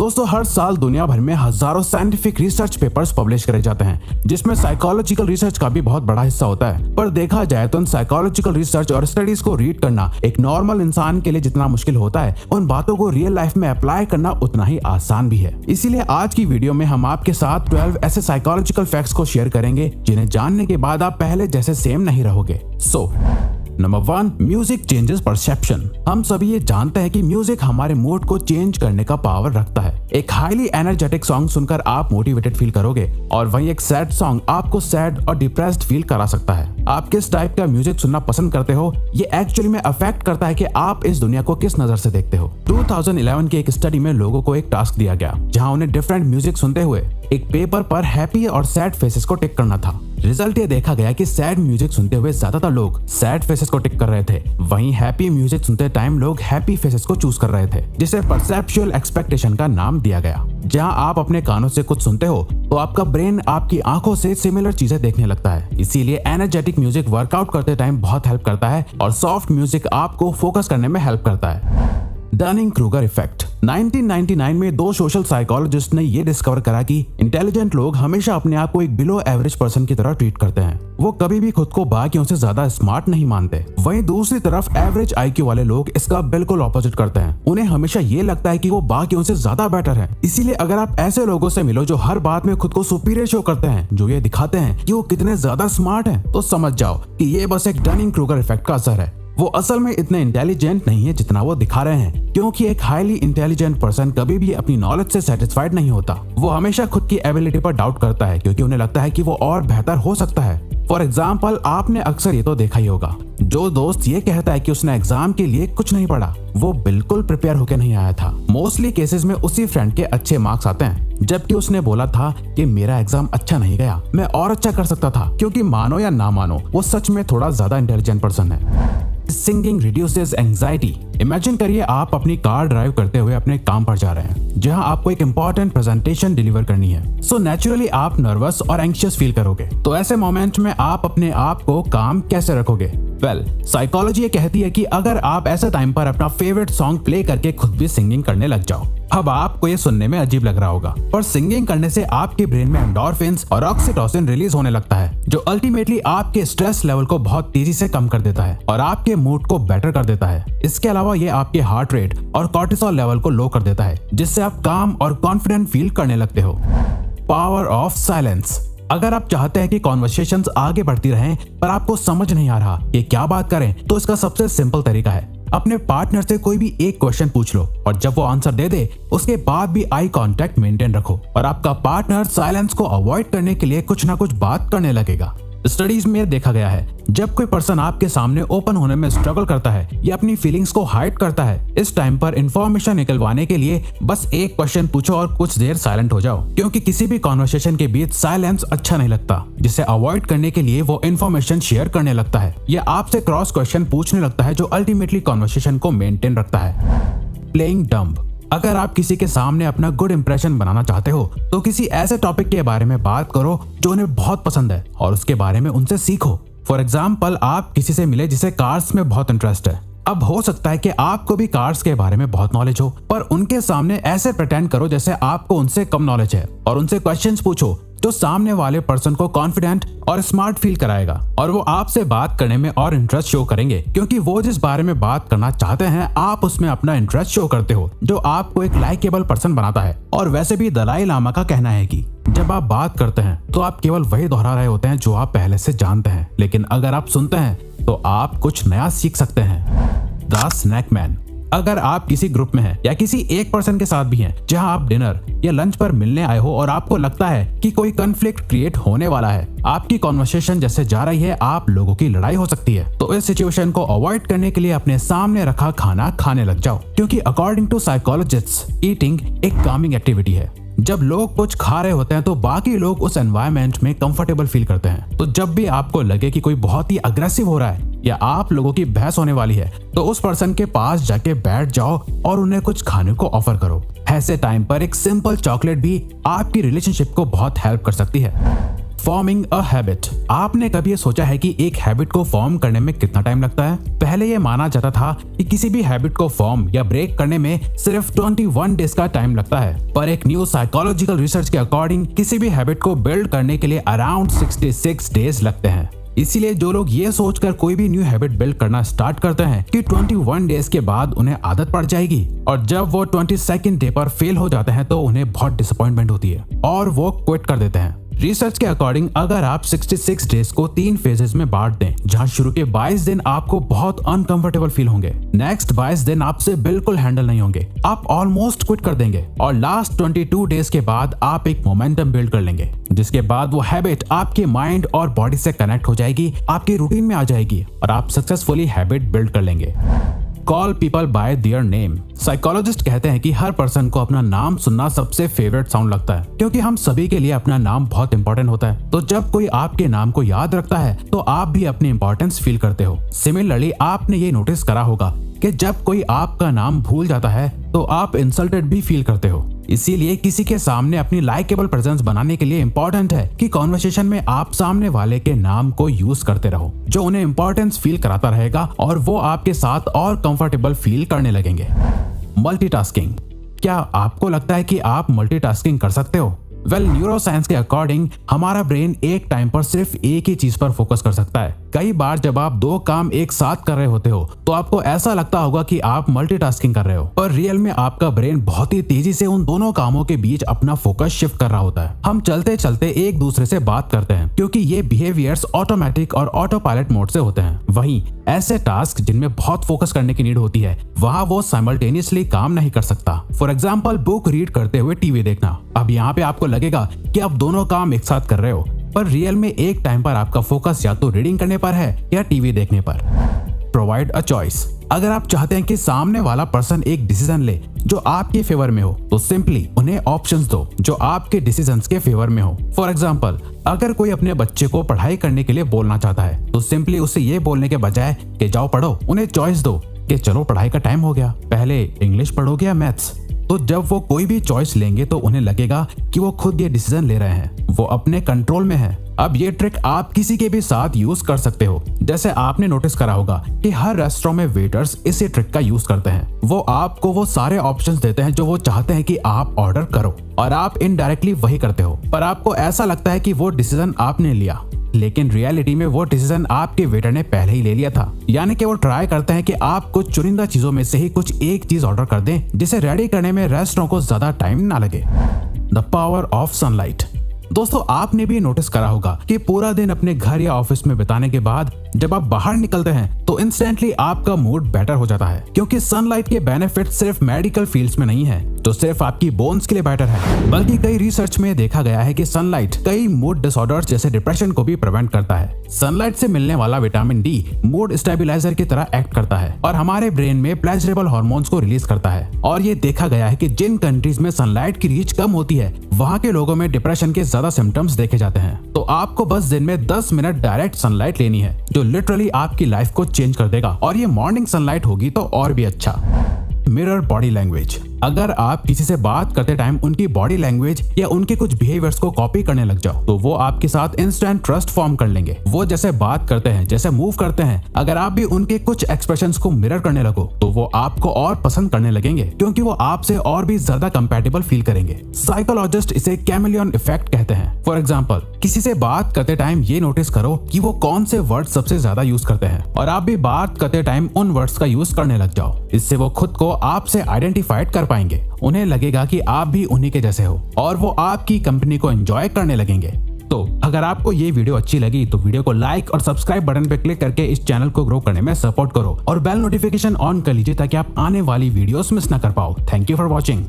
दोस्तों, हर साल दुनिया भर में हजारों साइंटिफिक रिसर्च पेपर्स पब्लिश करे जाते हैं, जिसमें साइकोलॉजिकल रिसर्च का भी बहुत बड़ा हिस्सा होता है। पर देखा जाए तो इन साइकोलॉजिकल रिसर्च और स्टडीज को रीड करना एक नॉर्मल इंसान के लिए जितना मुश्किल होता है, उन बातों को रियल लाइफ में अप्लाई करना उतना ही आसान भी है। इसीलिए आज की वीडियो में हम आपके साथ 12 ऐसे साइकोलॉजिकल फैक्ट्स को शेयर करेंगे जिन्हें जानने के बाद आप पहले जैसे सेम नहीं रहोगे। Number 1, music changes perception. हम सभी ये जानते हैं कि म्यूजिक हमारे मूड को चेंज करने का पावर रखता है। एक हाईली एनर्जेटिक सॉन्ग सुनकर आप मोटिवेटेड फील करोगे और वहीं एक सैड सॉन्ग आपको सैड और डिप्रेस्ड फील करा सकता है। आप किस टाइप का म्यूजिक सुनना पसंद करते हो, ये एक्चुअली में अफेक्ट करता है कि आप इस दुनिया को किस नजर से देखते हो। 2011 की एक स्टडी में लोगों को एक टास्क दिया गया जहां उन्हें डिफरेंट म्यूजिक सुनते हुए एक पेपर पर हैप्पी और सैड फेसेस को टिक करना था। रिजल्ट ये देखा गया कि सैड म्यूजिक सुनते हुए ज्यादातर लोग सैड फेसेस को टिक कर रहे थे, वहीं हैप्पी म्यूजिक सुनते टाइम लोग हैप्पी फेसेस को चूज कर रहे थे, जिसे परसेप्चुअल एक्सपेक्टेशन का नाम दिया गया। जहां आप अपने कानों से कुछ सुनते हो तो आपका ब्रेन आपकी आंखों से सिमिलर चीजें देखने लगता है। इसीलिए एनर्जेटिक म्यूजिक वर्कआउट करते टाइम बहुत हेल्प करता है और सॉफ्ट म्यूजिक आपको फोकस करने में हेल्प करता है। Dunning Kruger effect. 1999 में 2 सोशल साइकोलॉजिस्ट ने ये डिस्कवर करा कि इंटेलिजेंट लोग हमेशा अपने आप को एक बिलो एवरेज पर्सन की तरह ट्रीट करते हैं। वो कभी भी खुद को बाकियों से ज्यादा स्मार्ट नहीं मानते। वहीं दूसरी तरफ एवरेज आईक्यू वाले लोग इसका बिल्कुल ऑपोजिट करते हैं। उन्हें हमेशा ये लगता है कि वो बाकियों से ज्यादा बेटर है। इसीलिए अगर आप ऐसे लोगों से मिलो जो हर बात में खुद को सुपीरियर शो करते हैं, जो ये दिखाते हैं कि वो कितने ज्यादा स्मार्ट हैं, तो समझ जाओ कि ये बस एक डनिंग-क्रूगर इफेक्ट का असर है। वो असल में इतने इंटेलिजेंट नहीं है जितना वो दिखा रहे हैं, क्योंकि एक हाईली इंटेलिजेंट पर्सन कभी भी अपनी नॉलेज से सेटिस्फाइड नहीं होता। वो हमेशा खुद की एबिलिटी पर डाउट करता है, क्योंकि उन्हें लगता है कि वो और बेहतर हो सकता है। फॉर एग्जाम्पल, आपने अक्सर ये तो देखा ही होगा, जो दोस्त ये कहता है कि उसने एग्जाम के लिए कुछ नहीं पढ़ा, वो बिल्कुल प्रिपेयर होकर नहीं आया था। मोस्टली केसेस में उसी फ्रेंड के अच्छे मार्क्स आते हैं, जबकि उसने बोला था कि मेरा एग्जाम अच्छा नहीं गया, मैं और अच्छा कर सकता था। क्योंकि मानो या ना मानो, वो सच में थोड़ा ज्यादा इंटेलिजेंट पर्सन है। Singing reduces anxiety. इमेजिन करिए आप अपनी कार ड्राइव करते हुए अपने काम पर जा रहे हैं, जहां आपको एक इंपॉर्टेंट प्रेजेंटेशन डिलीवर करनी है। सो नेचुरली आप नर्वस और एंग्शियस फील करोगे। तो ऐसे मोमेंट में आप अपने आप को काम कैसे रखोगे? वेल, साइकोलॉजी ये कहती है कि अगर आप ऐसे टाइम पर अपना फेवरेट सॉन्ग प्ले करके खुद भी सिंगिंग करने लग जाओ। अब आपको ये सुनने में अजीब लग रहा होगा, पर सिंगिंग करने से आपके ब्रेन में एंडोर्फिन्स और ऑक्सीटोसिन रिलीज होने लगता है, जो अल्टीमेटली आपके स्ट्रेस लेवल को बहुत तेजी से कम कर देता है और आपके मूड को बेटर कर देता है। इसके अलावा ये आपके हार्ट रेट और कॉर्टिसोल लेवल को लो कर देता है, जिससे आप काम और कॉन्फिडेंट फील करने लगते हो। Power of silence. अगर आप चाहते हैं कि कॉन्वर्सेशंस आगे बढ़ती रहें पर आपको समझ नहीं आ रहा कि क्या बात करें, तो इसका सबसे सिंपल तरीका है अपने पार्टनर से कोई भी एक क्वेश्चन पूछ लो और जब वो आंसर दे दे उसके बाद भी आई कांटेक्ट मेंटेन रखो और आपका पार्टनर साइलेंस को अवॉइड करने के लिए कुछ ना कुछ बात करने लगेगा। स्टडीज में देखा गया है, जब कोई पर्सन आपके सामने ओपन होने में स्ट्रगल करता है या अपनी फीलिंग्स को हाइड करता है, इस टाइम पर इंफॉर्मेशन निकलवाने के लिए बस एक क्वेश्चन पूछो और कुछ देर साइलेंट हो जाओ, क्योंकि किसी भी कॉन्वर्सेशन के बीच साइलेंस अच्छा नहीं लगता, जिसे अवॉइड करने के लिए वो इंफॉर्मेशन शेयर करने लगता है या आपसे क्रॉस क्वेश्चन पूछने लगता है, जो अल्टीमेटली कॉन्वर्सेशन को मेंटेन रखता है। Playing dumb. अगर आप किसी के सामने अपना गुड इंप्रेशन बनाना चाहते हो तो किसी ऐसे टॉपिक के बारे में बात करो जो उन्हें बहुत पसंद है और उसके बारे में उनसे सीखो। फॉर एग्जाम्पल, आप किसी से मिले जिसे कार्स में बहुत इंटरेस्ट है। अब हो सकता है कि आपको भी कार्स के बारे में बहुत नॉलेज हो, पर उनके सामने ऐसे प्रिटेंड करो जैसे आपको उनसे कम नॉलेज है और उनसे क्वेश्चंस पूछो जो सामने वाले पर्सन को कॉन्फिडेंट और स्मार्ट फील कराएगा और वो आपसे बात करने में और इंटरेस्ट शो करेंगे, क्योंकि वो जिस बारे में बात करना चाहते हैं आप उसमें अपना इंटरेस्ट शो करते हो, जो आपको एक लाइकेबल पर्सन बनाता है। और वैसे भी दलाई लामा का कहना है कि जब आप बात करते हैं तो आप केवल वही दोहरा रहे होते हैं जो आप पहले से जानते हैं, लेकिन अगर आप सुनते हैं तो आप कुछ नया सीख सकते हैं। The snake man. अगर आप किसी ग्रुप में हैं या किसी एक पर्सन के साथ भी हैं जहां आप डिनर या लंच पर मिलने आए हो और आपको लगता है कि कोई कॉन्फ्लिक्ट क्रिएट होने वाला है, आपकी कॉन्वर्सेशन जैसे जा रही है आप लोगों की लड़ाई हो सकती है, तो इस सिचुएशन को अवॉइड करने के लिए अपने सामने रखा खाना खाने लग जाओ, क्योंकि अकॉर्डिंग टू साइकोलॉजिस्ट्स ईटिंग एक कामिंग एक्टिविटी है। जब लोग कुछ खा रहे होते हैं तो बाकी लोग उस एनवायरनमेंट में कंफर्टेबल फील करते हैं। तो जब भी आपको लगे कि कोई बहुत ही अग्रेसिव हो रहा है या आप लोगों की बहस होने वाली है, तो उस पर्सन के पास जाके बैठ जाओ और उन्हें कुछ खाने को ऑफर करो। ऐसे टाइम पर एक सिंपल चॉकलेट भी आपकी रिलेशनशिप को बहुत हेल्प कर सकती है। Forming a habit. आपने कभी ये सोचा है कि एक हैबिट को फॉर्म करने में कितना टाइम लगता है? पहले ये माना जाता था कि किसी भी हैबिट को फॉर्म या ब्रेक करने में सिर्फ 21 डेज का टाइम लगता है, पर एक न्यू साइकोलॉजिकल रिसर्च के अकॉर्डिंग किसी भी हैबिट को बिल्ड करने के लिए अराउंड 66 डेज लगते हैं। इसीलिए जो लोग ये सोचकर कोई भी न्यू हैबिट बिल्ड करना स्टार्ट करते हैं कि 21 डेज के बाद उन्हें आदत पड़ जाएगी, और जब वो 22nd डे पर फेल हो जाते हैं तो उन्हें बहुत डिसअपॉइंटमेंट होती है और वो क्विट कर देते हैं। रिसर्च के अकॉर्डिंग अगर आप 66 डेज को 3 फेजेस में बांट दें, जहां शुरू के 22 दिन आपको बहुत अनकंफर्टेबल फील होंगे, नेक्स्ट 22 दिन आपसे बिल्कुल हैंडल नहीं होंगे, आप ऑलमोस्ट क्विट कर देंगे, और लास्ट 22 डेज के बाद आप एक मोमेंटम बिल्ड कर लेंगे, जिसके बाद वो हैबिट आपके माइंड और बॉडी से कनेक्ट हो जाएगी, आपकी रूटीन में आ जाएगी और आप सक्सेसफुली हैबिट बिल्ड कर लेंगे। Call people bye their name. Psychologist कहते हैं कि हर पर्सन को अपना नाम सुनना सबसे फेवरेट साउंड लगता है, क्योंकि हम सभी के लिए अपना नाम बहुत इंपॉर्टेंट होता है। तो जब कोई आपके नाम को याद रखता है तो आप भी अपनी इंपॉर्टेंस फील करते हो। सिमिलरली आपने ये नोटिस करा होगा कि जब कोई आपका नाम भूल जाता है तो आप इंसल्टेड भी फील करते हो। इसीलिए किसी के सामने अपनी लाइकेबल प्रेजेंस बनाने के लिए इम्पोर्टेंट है कि कॉन्वर्सेशन में आप सामने वाले के नाम को यूज करते रहो, जो उन्हें इम्पोर्टेंस फील कराता रहेगा और वो आपके साथ और कंफर्टेबल फील करने लगेंगे। मल्टीटास्किंग। क्या आपको लगता है कि आप मल्टीटास्किंग कर सकते हो? न्यूरोसाइंस के अकॉर्डिंग हमारा ब्रेन एक टाइम पर सिर्फ एक ही चीज पर फोकस कर सकता है। कई बार जब आप 2 काम एक साथ कर रहे होते हो तो आपको ऐसा लगता होगा कि आप मल्टीटास्किंग कर रहे हो, पर रियल में आपका ब्रेन बहुत ही तेजी से उन दोनों कामों के बीच अपना फोकस शिफ्ट कर रहा होता है। हम चलते चलते एक दूसरे से बात करते हैं क्योंकि ये बिहेवियर्स ऑटोमेटिक और ऑटो पायलट मोड से होते हैं। वहीं ऐसे टास्क जिनमें बहुत फोकस करने की नीड होती है, वहाँ वो साइमल्टेनियसली काम नहीं कर सकता। फॉर एग्जाम्पल बुक रीड करते हुए टीवी देखना। अब यहाँ पे आपको लगेगा कि आप दोनों काम एक साथ कर रहे हो, पर रियल में एक टाइम पर आपका फोकस या तो रीडिंग करने पर है या टीवी देखने पर। Provide a choice. अगर आप चाहते हैं कि सामने वाला पर्सन एक डिसीजन ले जो आपके फेवर में हो, तो सिंपली उन्हें ऑप्शंस दो जो आपके डिसीजंस के फेवर में हो। फॉर एग्जांपल, अगर कोई अपने बच्चे को पढ़ाई करने के लिए बोलना चाहता है तो सिंपली उसे ये बोलने के बजाय कि जाओ पढ़ो, उन्हें चॉइस दो कि चलो पढ़ाई का टाइम हो गया, पहले इंग्लिश पढ़ोगे या मैथ्स। तो जब वो कोई भी चॉइस लेंगे तो उन्हें लगेगा कि वो खुद ये डिसीजन ले रहे हैं, वो अपने कंट्रोल में है। अब ये ट्रिक आप किसी के भी साथ यूज कर सकते हो। जैसे आपने नोटिस करा होगा कि हर रेस्टोरेंट में वेटर्स इसी ट्रिक का यूज करते हैं। वो आपको वो सारे ऑप्शंस देते हैं जो वो चाहते हैं कि आप ऑर्डर करो, और आप इनडायरेक्टली वही करते हो, पर आपको ऐसा लगता है कि वो डिसीजन आपने लिया, लेकिन रियलिटी में वो डिसीजन आपके वेटर ने पहले ही ले लिया था। यानी कि वो ट्राई करते हैं कि आप कुछ चुनिंदा चीजों में से ही कुछ एक चीज ऑर्डर कर दें जिसे रेडी करने में रेस्टोरेंट को ज्यादा टाइम ना लगे। The power of sunlight. दोस्तों, आपने भी नोटिस करा होगा कि पूरा दिन अपने घर या ऑफिस में बिताने के बाद जब आप बाहर निकलते हैं तो इंस्टेंटली आपका मूड बेटर हो जाता है, क्योंकि सनलाइट के बेनिफिट सिर्फ मेडिकल फील्ड्स में नहीं है तो सिर्फ आपकी बोन्स के लिए बेटर है, बल्कि कई रिसर्च में देखा गया है कि सनलाइट कई मूड डिसऑर्डर्स जैसे डिप्रेशन को भी प्रिवेंट करता है। सनलाइट से मिलने वाला विटामिन डी मूड स्टेबलाइजर की तरह एक्ट करता है और हमारे ब्रेन में प्लेजरेबल हार्मोन्स को रिलीज करता है। और ये देखा गया है कि जिन कंट्रीज में सनलाइट की रीच कम होती है, वहाँ के लोगों में डिप्रेशन के ज्यादा सिम्टम्स देखे जाते हैं। तो आपको बस दिन में 10 मिनट डायरेक्ट सनलाइट लेनी है, जो लिटरली आपकी लाइफ को चेंज कर देगा, और ये मॉर्निंग सनलाइट होगी तो और भी अच्छा। Mirror body language. अगर आप किसी से बात करते टाइम उनकी बॉडी लैंग्वेज या उनके कुछ बिहेवियर्स को कॉपी करने लग जाओ तो वो आपके साथ इंस्टेंट ट्रस्ट फॉर्म कर लेंगे। वो जैसे बात करते हैं, जैसे मूव करते हैं, अगर आप भी उनके कुछ एक्सप्रेशंस को मिरर करने लगो तो वो आपको और पसंद करने लगेंगे, क्योंकि वो आपसे और भी ज्यादा कंपैटिबल फील करेंगे। साइकोलॉजिस्ट इसे कैमेलियन इफेक्ट कहते हैं। फॉर एग्जाम्पल, किसी से बात करते टाइम ये नोटिस करो कि वो कौन से वर्ड सबसे ज्यादा यूज करते हैं, और आप भी बात करते टाइम उन वर्ड्स का यूज करने लग जाओ। इससे वो खुद को आपसे आइडेंटिफाइड कर पाएंगे, उन्हें लगेगा कि आप भी उन्हीं के जैसे हो, और वो आपकी कंपनी को एंजॉय करने लगेंगे। तो अगर आपको ये वीडियो अच्छी लगी तो वीडियो को लाइक और सब्सक्राइब बटन पे क्लिक करके इस चैनल को ग्रो करने में सपोर्ट करो, और बेल नोटिफिकेशन ऑन कर लीजिए ताकि आप आने वाली वीडियोस मिस ना कर पाओ। Thank you for watching.